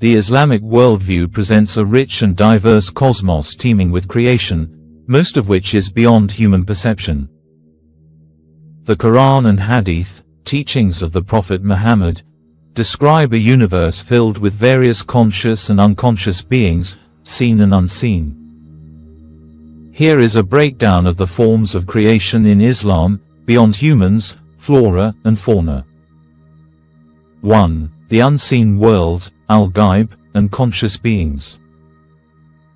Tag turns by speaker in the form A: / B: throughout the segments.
A: The Islamic worldview presents a rich and diverse cosmos teeming with creation, most of which is beyond human perception. The Quran and Hadith, teachings of the Prophet Muhammad, describe a universe filled with various conscious and unconscious beings, seen and unseen. Here is a breakdown of the forms of creation in Islam, beyond humans, flora and fauna. 1. The unseen world, al-ghaib, and conscious beings.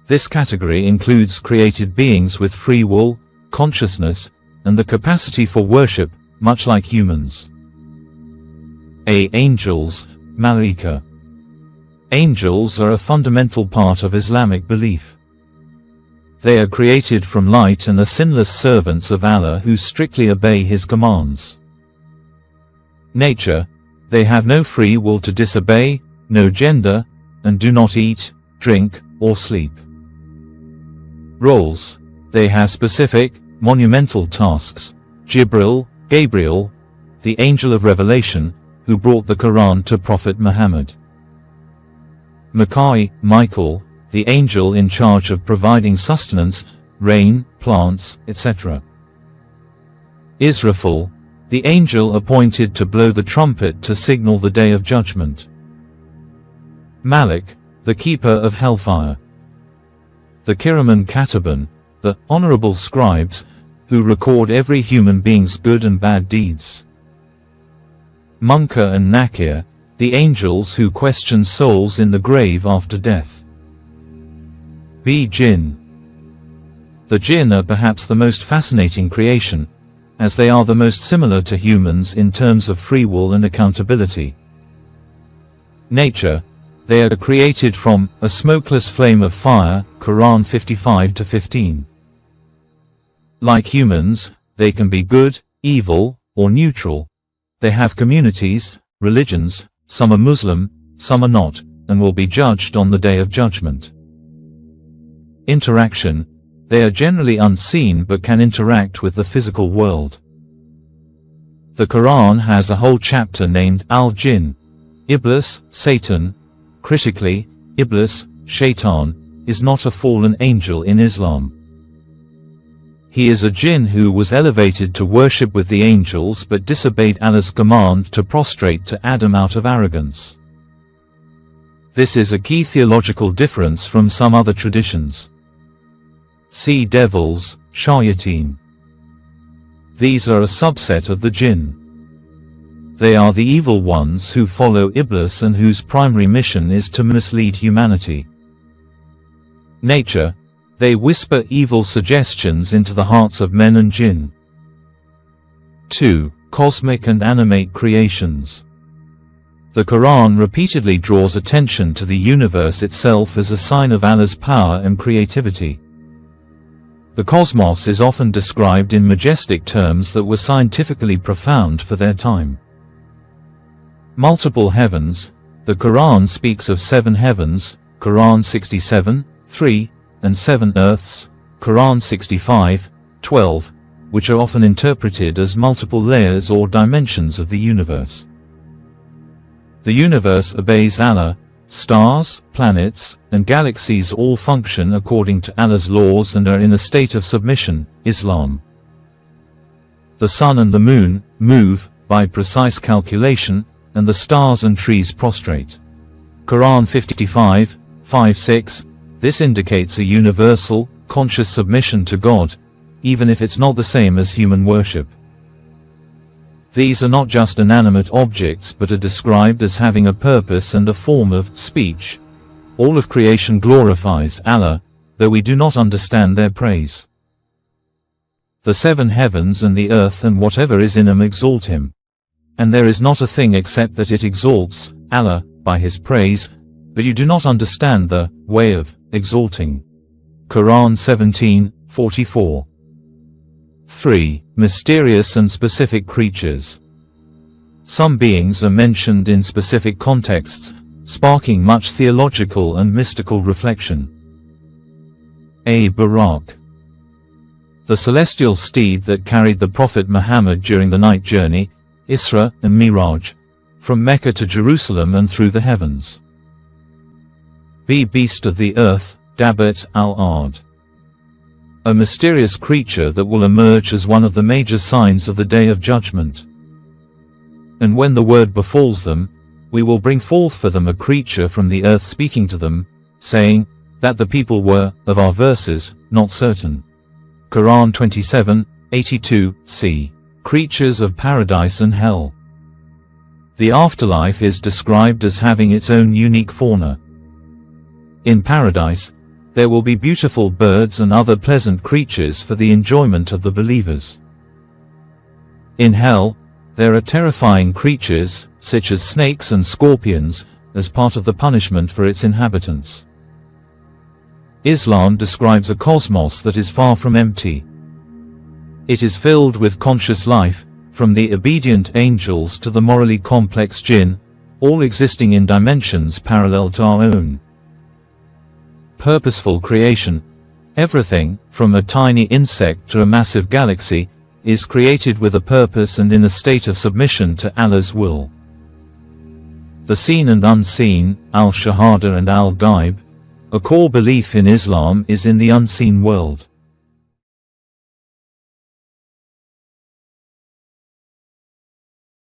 A: This category includes created beings with free will, consciousness, and the capacity for worship, much like humans. A. Angels, malaika. Angels are a fundamental part of Islamic belief. They are created from light and are sinless servants of Allah who strictly obey His commands. Nature, they have no free will to disobey, no gender, and do not eat, drink, or sleep. Roles, they have specific, monumental tasks. Gabriel, the angel of revelation, who brought the Quran to Prophet Muhammad. Michael, the angel in charge of providing sustenance, rain, plants, etc. Israfil, the angel appointed to blow the trumpet to signal the day of judgment. Malik, the keeper of hellfire. The Kiraman Kataban, the honorable scribes, who record every human being's good and bad deeds. Munkar and Nakir, the angels who question souls in the grave after death. Jinn. The jinn are perhaps the most fascinating creation, as they are the most similar to humans in terms of free will and accountability. Nature, they are created from a smokeless flame of fire, Quran 55-15. Like humans, they can be good, evil, or neutral. They have communities, religions, some are Muslim, some are not, and will be judged on the Day of Judgment. Interaction, they are generally unseen but can interact with the physical world. The Quran has a whole chapter named Al-Jinn, Iblis, Satan. Critically, Iblis, Shaitan, is not a fallen angel in Islam. He is a jinn who was elevated to worship with the angels but disobeyed Allah's command to prostrate to Adam out of arrogance. This is a key theological difference from some other traditions. Sea devils, shayateen. These are a subset of the jinn. They are the evil ones who follow Iblis and whose primary mission is to mislead humanity. Nature, they whisper evil suggestions into the hearts of men and jinn. 2. Cosmic and animate creations. The Quran repeatedly draws attention to the universe itself as a sign of Allah's power and creativity. The cosmos is often described in majestic terms that were scientifically profound for their time. Multiple heavens, the Quran speaks of 7 heavens, Quran 67:3, and 7 earths, Quran 65:12, which are often interpreted as multiple layers or dimensions of the universe. The universe obeys Allah. Stars, planets, and galaxies all function according to Allah's laws and are in a state of submission, Islam. The sun and the moon move by precise calculation, and the stars and trees prostrate. Quran 55:5-6. This indicates a universal, conscious submission to God, even if it's not the same as human worship. These are not just inanimate objects but are described as having a purpose and a form of speech. All of creation glorifies Allah, though we do not understand their praise. The 7 heavens and the earth and whatever is in them exalt Him. And there is not a thing except that it exalts Allah by His praise, but you do not understand the way of exalting. Quran 17:44. 3. Mysterious and specific creatures. Some beings are mentioned in specific contexts, sparking much theological and mystical reflection. A. Buraq. The celestial steed that carried the Prophet Muhammad during the night journey, Isra and Miraj, from Mecca to Jerusalem and through the heavens. B. Beast of the earth, Dabbet al-Ard. A mysterious creature that will emerge as one of the major signs of the day of judgment. And when the word befalls them, we will bring forth for them a creature from the earth speaking to them, saying, that the people were, of our verses, not certain. Quran 27:82, c. Creatures of paradise and hell. The afterlife is described as having its own unique fauna. In paradise, there will be beautiful birds and other pleasant creatures for the enjoyment of the believers. In hell, there are terrifying creatures, such as snakes and scorpions, as part of the punishment for its inhabitants. Islam describes a cosmos that is far from empty. It is filled with conscious life, from the obedient angels to the morally complex jinn, all existing in dimensions parallel to our own. Purposeful creation. Everything, from a tiny insect to a massive galaxy, is created with a purpose and in a state of submission to Allah's will. The seen and unseen, al-Shahada and al-Ghaib. A core belief in Islam is in the unseen world.